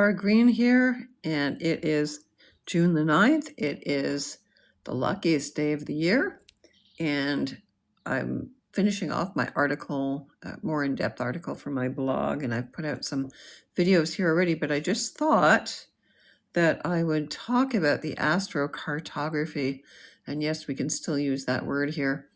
Our green here, and it is June the 9th. It is the luckiest day of the year, and I'm finishing off my article, more in-depth article for my blog, and I've put out some videos here already, but I just thought that I would talk about the astrocartography, and yes, we can still use that word here.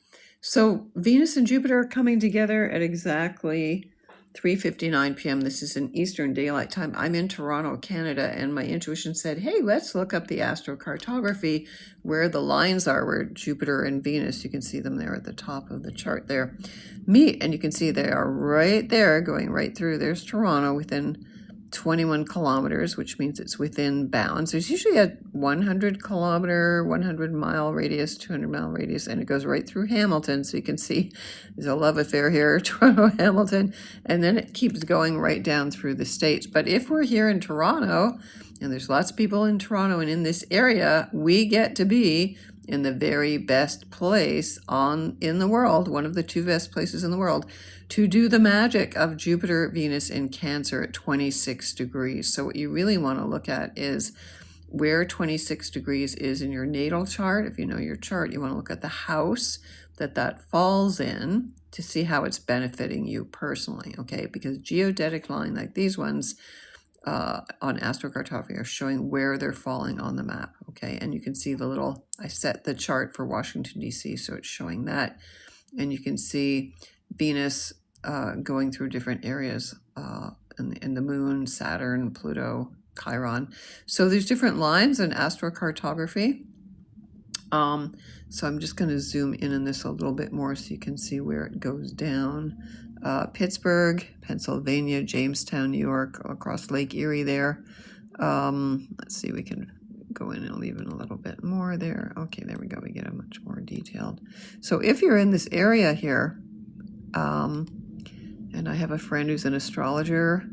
So Venus and Jupiter are coming together at exactly 3:59 p.m. This is in Eastern Daylight Time. I'm in Toronto, Canada, and my intuition said, hey, let's look up the astrocartography where the lines are, where Jupiter and Venus, you can see them there at the top of the chart there, meet. And you can see they are right there, going right through. There's Toronto within 21 kilometers, which means it's within bounds. There's usually a 100-kilometer, 100-mile radius, 200-mile radius, and it goes right through Hamilton. So you can see there's a love affair here, Toronto, Hamilton, and then it keeps going right down through the states. But if we're here in Toronto, and there's lots of people in Toronto and in this area, we get to be in the very best place in the world, one of the two best places in the world, to do the magic of Jupiter, Venus in Cancer at 26 degrees. So what you really want to look at is where 26 degrees is in your natal chart. If you know your chart, you want to look at the house that falls in to see how it's benefiting you personally, okay? Because geodetic lines like these ones on astrocartography are showing where they're falling on the map, okay? And you can see the little, I set the chart for Washington, D.C., so it's showing that. And you can see Venus going through different areas in the moon, Saturn, Pluto, Chiron. So there's different lines in astrocartography. So I'm just going to zoom in on this a little bit more so you can see where it goes down. Pittsburgh, Pennsylvania, Jamestown, New York, across Lake Erie there. Let's see, we can go in and even a little bit more there. Okay, there we go. We get a much more detailed. So if you're in this area here, and I have a friend who's an astrologer,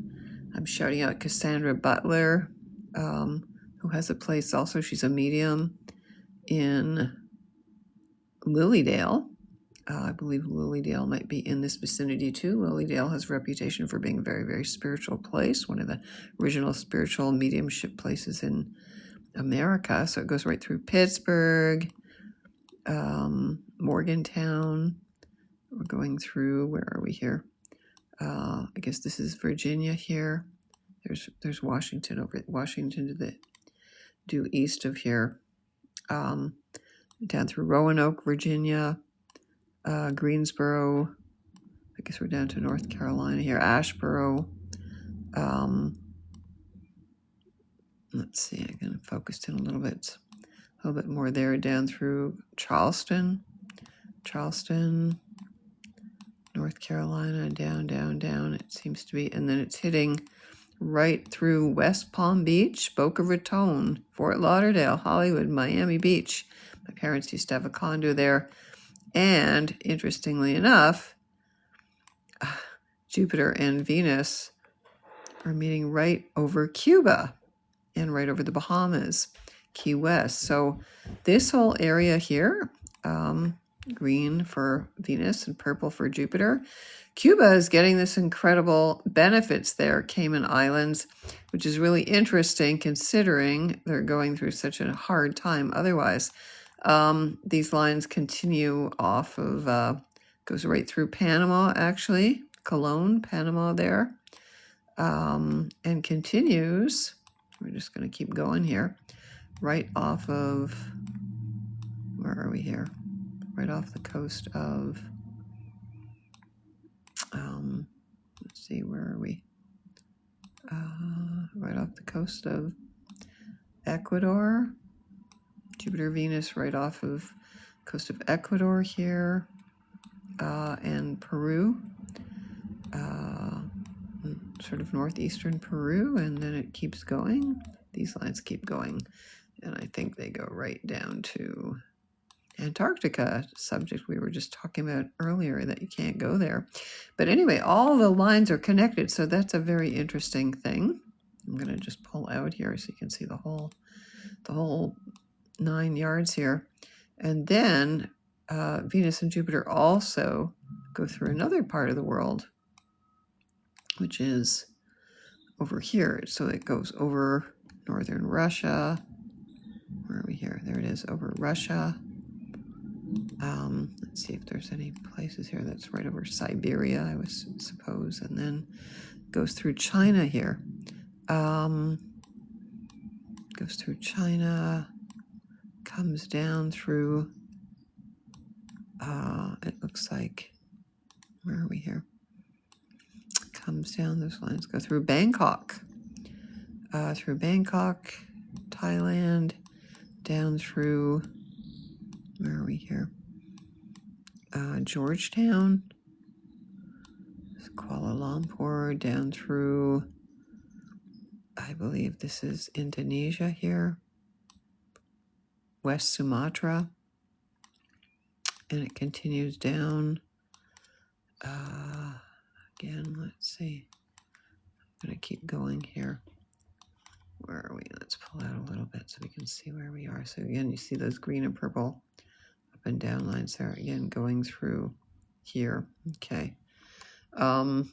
I'm shouting out Cassandra Butler, who has a place also. She's a medium in Lilydale. I believe Lilydale might be in this vicinity too. Lilydale has a reputation for being a very, very spiritual place, one of the original spiritual mediumship places in America. So it goes right through Pittsburgh, Morgantown. We're going through, where are we here? I guess this is Virginia here. There's Washington to the due east of here. Down through Roanoke, Virginia, Greensboro. I guess we're down to North Carolina here. Asheboro. Let's see, I'm going to focus in a little bit more there, down through Charleston, North Carolina, down, it seems to be, and then it's hitting right through West Palm Beach, Boca Raton, Fort Lauderdale, Hollywood, Miami Beach. My parents used to have a condo there. And interestingly enough, Jupiter and Venus are meeting right over Cuba and right over the Bahamas, Key West. So this whole area here, green for Venus and purple for Jupiter. Cuba is getting this incredible benefits there, Cayman Islands, which is really interesting considering they're going through such a hard time otherwise. These lines continue off of, goes right through Panama, actually, Colón, Panama there, and continues, we're just going to keep going here, right off of, where are we here? Right off the coast of, let's see, where are we? Right off the coast of Ecuador. Jupiter, Venus, right off of coast of Ecuador here, and Peru, sort of northeastern Peru, and then it keeps going. These lines keep going, and I think they go right down to Antarctica, subject we were just talking about earlier, that you can't go there. But anyway, all the lines are connected, so that's a very interesting thing. I'm going to just pull out here so you can see the whole 9 yards here. And then Venus and Jupiter also go through another part of the world, which is over here. So it goes over northern Russia. Where are we here? There it is, over Russia. Let's see if there's any places here. That's right over Siberia, I would suppose. And then goes through China here. Goes through China, comes down through, it looks like, where are we here? Comes down, those lines go through Bangkok, Thailand, down through, where are we here? Georgetown, Kuala Lumpur, down through, I believe this is Indonesia here, West Sumatra, and it continues down. Again, let's see. I'm going to keep going here. Where are we? Let's pull out a little bit so we can see where we are. So again, you see those green and purple up and down lines there. Again, going through here. Okay. Yeah,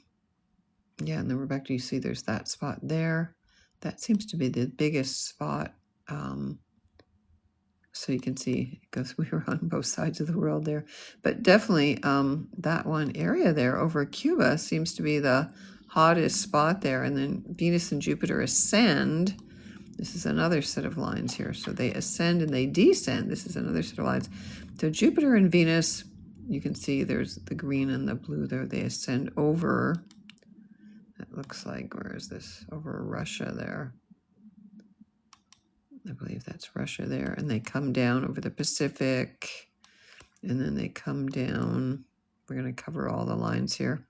and then we're back to, you see there's that spot there. That seems to be the biggest spot. So you can see it goes, we were on both sides of the world there. But definitely that one area there over Cuba seems to be the hottest spot there. And then Venus and Jupiter ascend. This is another set of lines here. So they ascend and they descend. This is another set of lines. So Jupiter and Venus, you can see there's the green and the blue there. They ascend over, it looks like, where is this? Over Russia there. I believe that's Russia there. And they come down over the Pacific. And then they come down. We're going to cover all the lines here.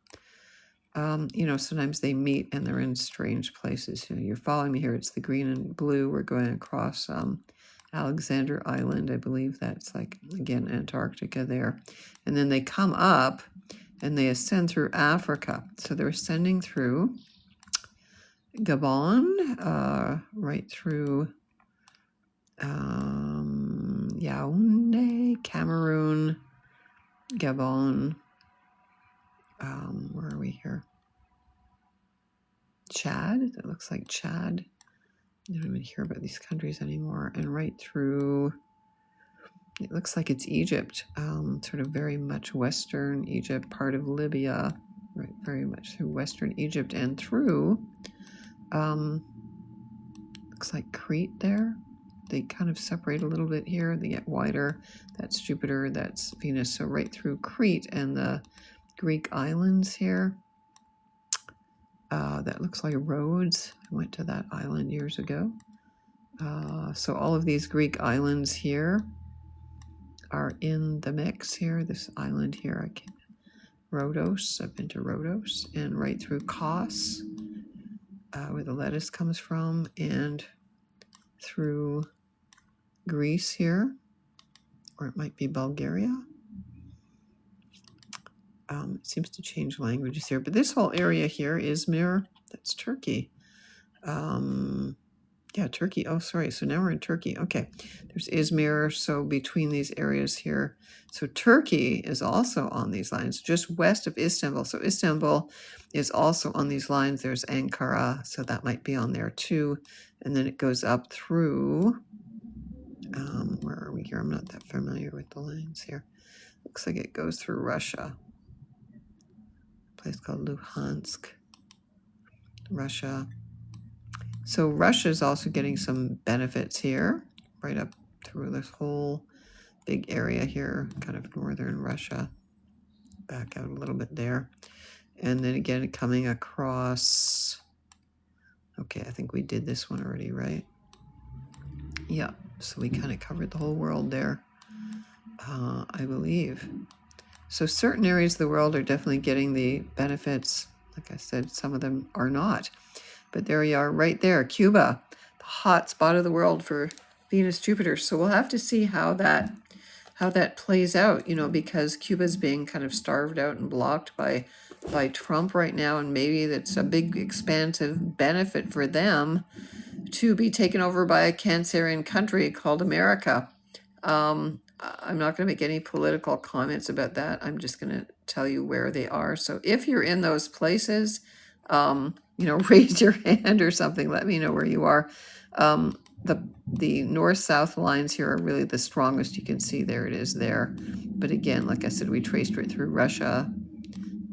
You know, sometimes they meet and they're in strange places. You know, you're following me here. It's the green and blue. We're going across Alexander Island. I believe that's like, again, Antarctica there. And then they come up and they ascend through Africa. So they're ascending through Gabon, right through Yaoundé, Cameroon, Gabon. Where are we here? Chad. It looks like Chad. I don't even hear about these countries anymore. And right through, it looks like it's Egypt, sort of very much Western Egypt, part of Libya, right, very much through Western Egypt and through, looks like Crete there. They kind of separate a little bit here. They get wider. That's Jupiter, that's Venus. So right through Crete and the Greek islands here. That looks like Rhodes. I went to that island years ago. So all of these Greek islands here are in the mix here. This island here, Rhodos. I've been to Rhodos, and right through Kos, where the lettuce comes from, and through Greece here, or it might be Bulgaria. It seems to change languages here, but this whole area here, Izmir, that's Turkey. Yeah, Turkey. Oh, sorry. So now we're in Turkey. Okay, there's Izmir. So between these areas here, so Turkey is also on these lines, just west of Istanbul. So Istanbul is also on these lines. There's Ankara, so that might be on there too. And then it goes up through. Where are we here? I'm not that familiar with the lines here. Looks like it goes through Russia. A place called Luhansk, Russia. So Russia is also getting some benefits here, right up through this whole big area here, kind of northern Russia. Back out a little bit there. And then again, coming across, okay, I think we did this one already, right? Yeah, so we kind of covered the whole world there, I believe. So certain areas of the world are definitely getting the benefits. Like I said, some of them are not. But there you are right there, Cuba, the hot spot of the world for Venus-Jupiter. So we'll have to see how that plays out, you know, because Cuba's being kind of starved out and blocked by Trump right now, and maybe that's a big expansive benefit for them to be taken over by a Cancerian country called America. I'm not going to make any political comments about that. I'm just going to tell you where they are. So if you're in those places, raise your hand or something. Let me know where you are. The north-south lines here are really the strongest. You can see there it is there. But again, like I said, we traced right through Russia,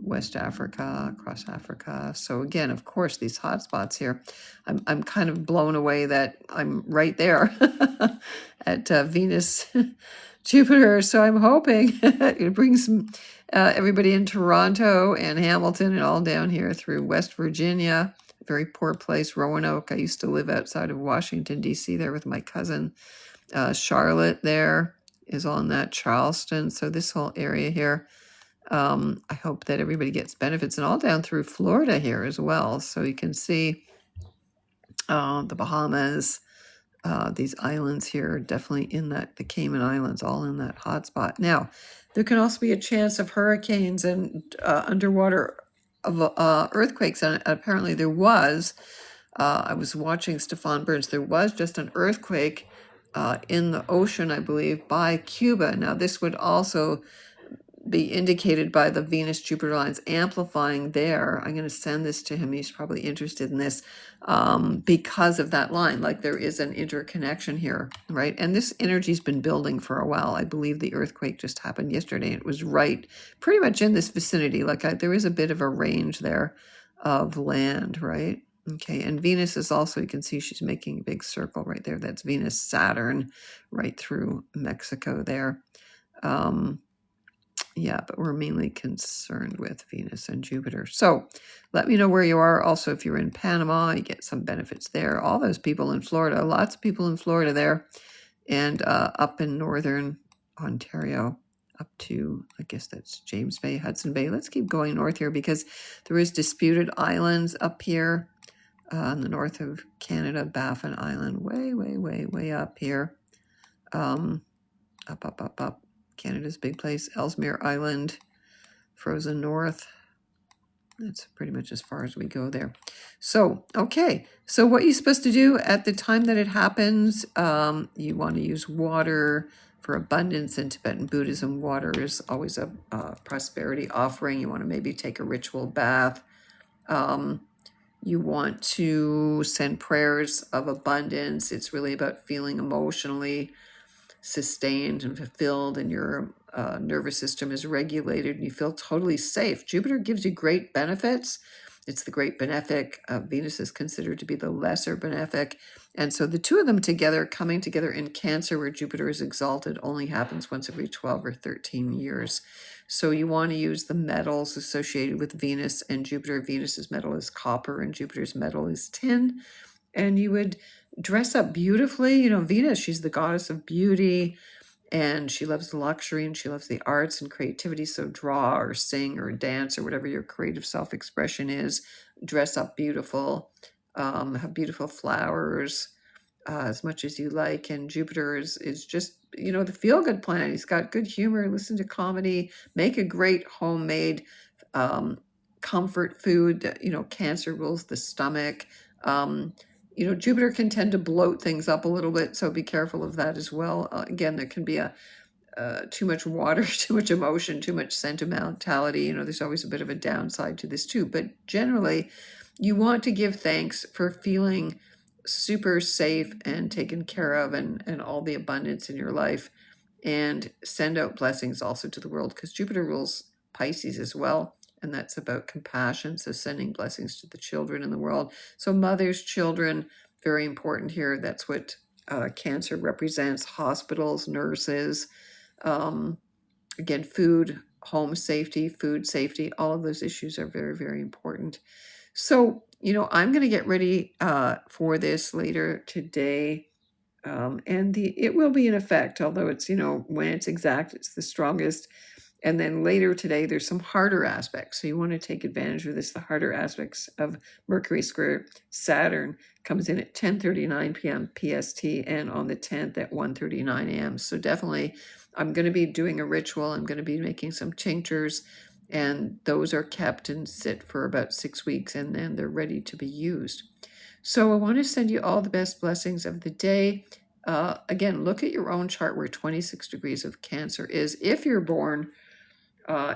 West Africa, across Africa. So again, of course, these hot spots here, I'm kind of blown away that I'm right there at Venus, Jupiter. So I'm hoping it brings everybody in Toronto and Hamilton and all down here through West Virginia, a very poor place, Roanoke. I used to live outside of Washington, D.C. there with my cousin. Charlotte there is on that, Charleston. So this whole area here. I hope that everybody gets benefits, and all down through Florida here as well. So you can see the Bahamas, these islands here, definitely in that, the Cayman Islands, all in that hot spot. Now, there can also be a chance of hurricanes and underwater of earthquakes, and apparently there was. I was watching Stefan Burns. There was just an earthquake in the ocean, I believe, by Cuba. Now, this would also be indicated by the Venus-Jupiter lines amplifying there. I'm going to send this to him. He's probably interested in this because of that line. Like there is an interconnection here, right? And this energy's been building for a while. I believe the earthquake just happened yesterday. It was right pretty much in this vicinity. Like there is a bit of a range there of land, right? Okay, and Venus is also, you can see she's making a big circle right there. That's Venus-Saturn right through Mexico there. Yeah, but we're mainly concerned with Venus and Jupiter. So let me know where you are. Also, if you're in Panama, you get some benefits there. All those people in Florida, lots of people in Florida there. And up in northern Ontario, up to, I guess that's James Bay, Hudson Bay. Let's keep going north here because there is disputed islands up here in the north of Canada, Baffin Island, way up here. Up. Canada's big place, Ellesmere Island, frozen north. That's pretty much as far as we go there. So, okay. So what you're supposed to do at the time that it happens, you want to use water for abundance. In Tibetan Buddhism, water is always a prosperity offering. You want to maybe take a ritual bath. You want to send prayers of abundance. It's really about feeling emotionally sustained and fulfilled, and your nervous system is regulated and you feel totally safe. Jupiter gives you great benefits. It's the great benefic. Venus is considered to be the lesser benefic. And so the two of them together, coming together in Cancer, where Jupiter is exalted, only happens once every 12 or 13 years. So you want to use the metals associated with Venus and Jupiter. Venus's metal is copper and Jupiter's metal is tin. And you would dress up beautifully. Venus, she's the goddess of beauty, and she loves luxury and she loves the arts and creativity. So draw or sing or dance or whatever your creative self-expression is. Dress up beautiful, have beautiful flowers as much as you like. And Jupiter is just, the feel-good planet. He's got good humor, listen to comedy, make a great homemade comfort food. Cancer rules the stomach. Jupiter can tend to bloat things up a little bit, so be careful of that as well. Again, there can be too much water, too much emotion, too much sentimentality. There's always a bit of a downside to this too. But generally, you want to give thanks for feeling super safe and taken care of and all the abundance in your life, and send out blessings also to the world, because Jupiter rules Pisces as well. And that's about compassion, so sending blessings to the children in the world. So mothers, children, very important here. That's what Cancer represents. Hospitals, nurses, again, food, home safety, food safety, all of those issues are very, very important. So, I'm going to get ready for this later today. And it will be in effect, although it's, when it's exact, it's the strongest. And then later today, there's some harder aspects. So you want to take advantage of this. The harder aspects of Mercury square Saturn comes in at 10:39 p.m. PST and on the 10th at 1:39 a.m. So definitely, I'm going to be doing a ritual. I'm going to be making some tinctures, and those are kept and sit for about 6 weeks, and then they're ready to be used. So I want to send you all the best blessings of the day. Again, look at your own chart where 26 degrees of Cancer is. If you're born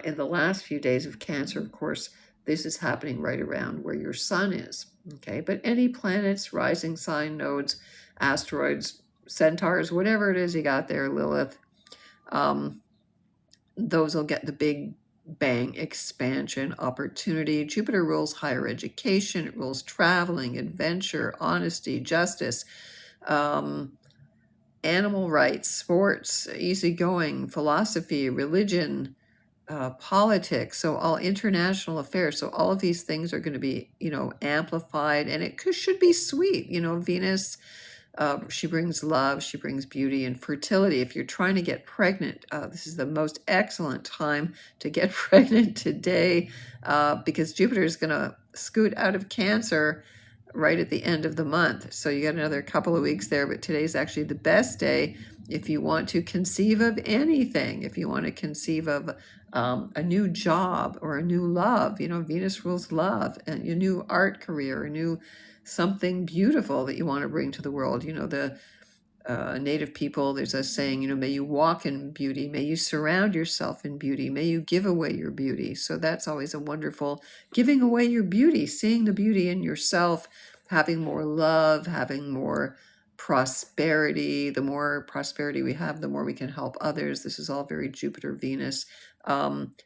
in the last few days of Cancer, of course, this is happening right around where your sun is. Okay, but any planets, rising sign, nodes, asteroids, centaurs, whatever it is you got there, Lilith, those will get the big bang expansion opportunity. Jupiter rules higher education, it rules traveling, adventure, honesty, justice, animal rights, sports, easygoing, philosophy, religion, politics, so all international affairs. So all of these things are going to be, amplified, and it should be sweet. Venus, she brings love, she brings beauty and fertility. If you're trying to get pregnant, this is the most excellent time to get pregnant today, because Jupiter is going to scoot out of Cancer right at the end of the month. So you got another couple of weeks there, but today's actually the best day if you want to conceive of anything, if you want to conceive of a new job or a new love. Venus rules love, and a new art career, a new something beautiful that you want to bring to the world. The Native people, there's a saying, may you walk in beauty, may you surround yourself in beauty, may you give away your beauty. So that's always a wonderful giving away your beauty, seeing the beauty in yourself, having more love, having more prosperity. The more prosperity we have, the more we can help others. This is all very Jupiter, Venus.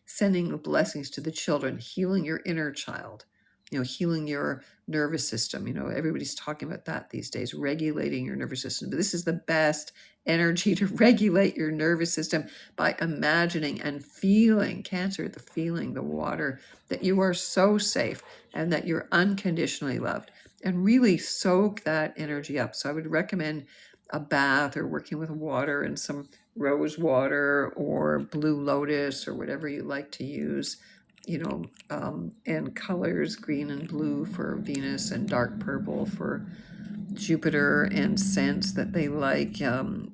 Sending blessings to the children, healing your inner child, healing your nervous system. Everybody's talking about that these days, regulating your nervous system. But this is the best energy to regulate your nervous system by imagining and feeling, Cancer, the feeling, the water, that you are so safe and that you're unconditionally loved, and really soak that energy up. So I would recommend a bath or working with water and some rose water or blue lotus or whatever you like to use, and colors, green and blue for Venus and dark purple for Jupiter, and scents that they like.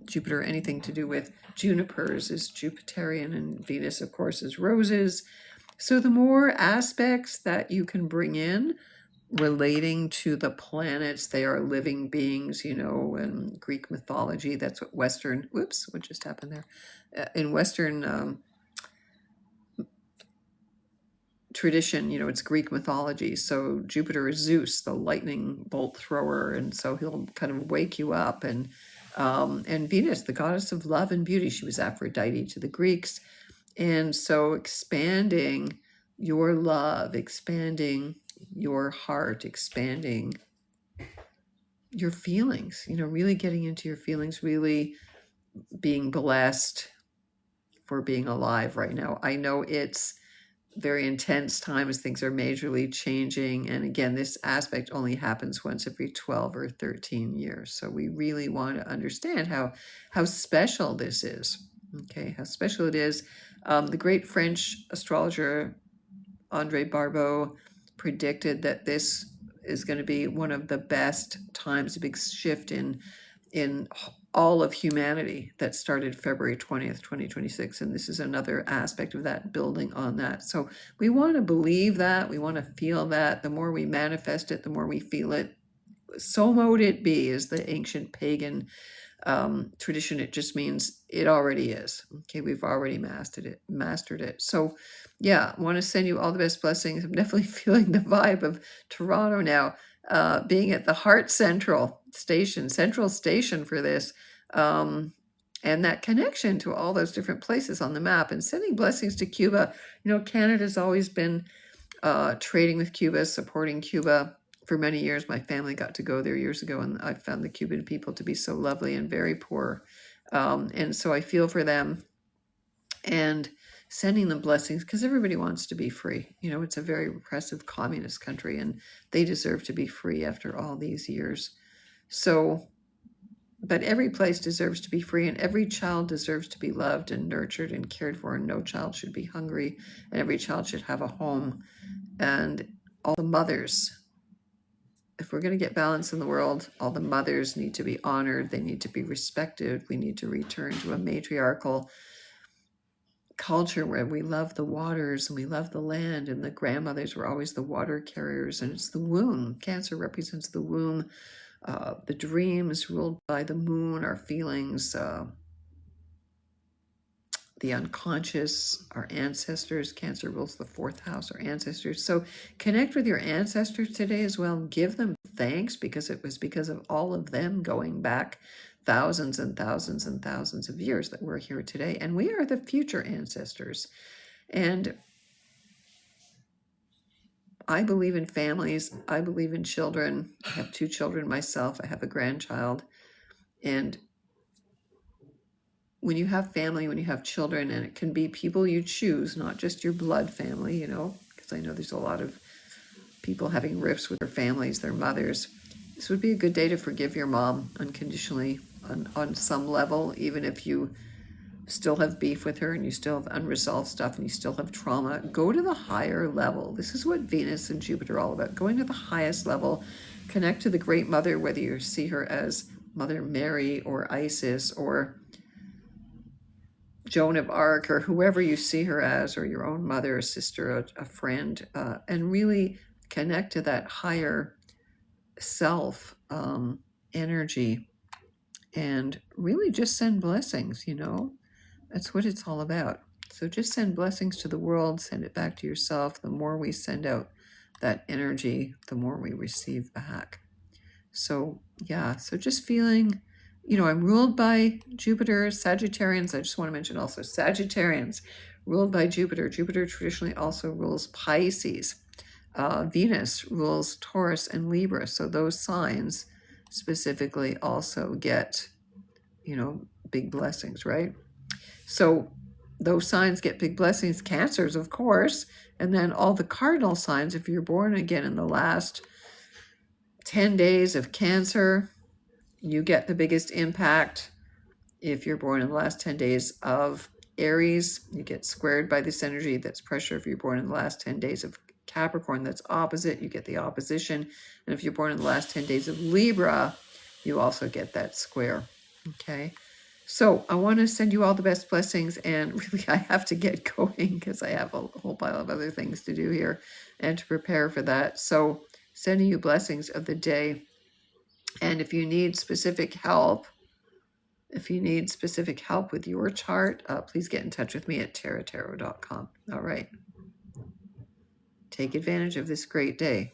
Jupiter, anything to do with junipers is Jupiterian, and Venus, of course, is roses. So the more aspects that you can bring in relating to the planets, they are living beings, in Greek mythology. That's what Western, whoops, what just happened there? In Western tradition, it's Greek mythology. So Jupiter is Zeus, the lightning bolt thrower, and so he'll kind of wake you up. And Venus, the goddess of love and beauty, she was Aphrodite to the Greeks. And so expanding your love, expanding your heart, expanding your feelings, really getting into your feelings, really being blessed for being alive right now. I know it's very intense times, things are majorly changing, and again, this aspect only happens once every 12 or 13 years. So we really want to understand how special this is. Okay, how special it is. The great French astrologer André Barbeau predicted that this is going to be one of the best times, a big shift in all of humanity, that started February 20th, 2026. And this is another aspect of that, building on that. So we want to believe that, we want to feel that. The more we manifest it, the more we feel it. So mote it be is the ancient pagan tradition. It just means it already is. Okay, we've already mastered it. So yeah, I want to send you all the best blessings. I'm definitely feeling the vibe of Toronto now, being at the Heart Central Station for this, and that connection to all those different places on the map, and sending blessings to Cuba. Canada's always been trading with Cuba, supporting Cuba for many years. My family got to go there years ago, and I found the Cuban people to be so lovely and very poor. And so I feel for them, and sending them blessings, because everybody wants to be free. It's a very repressive communist country, and they deserve to be free after all these years. So, but every place deserves to be free, and every child deserves to be loved and nurtured and cared for, and no child should be hungry, and every child should have a home. And all the mothers, if we're going to get balance in the world, all the mothers need to be honored. They need to be respected. We need to return to a matriarchal culture where we love the waters and we love the land, and the grandmothers were always the water carriers, and it's the womb. Cancer represents the womb. The dream is ruled by the moon, our feelings, the unconscious, our ancestors. Cancer rules the fourth house, our ancestors. So connect with your ancestors today as well. Give them thanks, because it was because of all of them going back thousands and thousands and thousands of years that we're here today. And we are the future ancestors. And I believe in families. I believe in children. I have 2 children myself. I have a grandchild. And when you have family, when you have children, and it can be people you choose, not just your blood family, you know, because I know there's a lot of people having rifts with their families, their mothers. This would be a good day to forgive your mom unconditionally on some level, even if you still have beef with her and you still have unresolved stuff and you still have trauma. Go to the higher level. This is what Venus and Jupiter are all about, going to the highest level. Connect to the Great Mother, whether you see her as Mother Mary or Isis or Joan of Arc or whoever you see her as, or your own mother, a sister, a friend, and really connect to that higher self energy, and really just send blessings, you know. That's what it's all about. So just send blessings to the world, send it back to yourself. The more we send out that energy, the more we receive back. So yeah, so just feeling, you know, I'm ruled by Jupiter. Sagittarians, I just want to mention also Sagittarians ruled by Jupiter. Jupiter traditionally also rules Pisces. Venus rules Taurus and Libra. So those signs specifically also get, you know, big blessings, right? So those signs get big blessings. Cancers, of course. And then all the cardinal signs, if you're born again in the last 10 days of Cancer, you get the biggest impact. If you're born in the last 10 days of Aries, you get squared by this energy. That's pressure. If you're born in the last 10 days of Capricorn, that's opposite. You get the opposition. And if you're born in the last 10 days of Libra, you also get that square. Okay. So I want to send you all the best blessings, and really I have to get going because I have a whole pile of other things to do here and to prepare for that. So sending you blessings of the day. And if you need specific help, with your chart, please get in touch with me at taratarot.com. All right. Take advantage of this great day.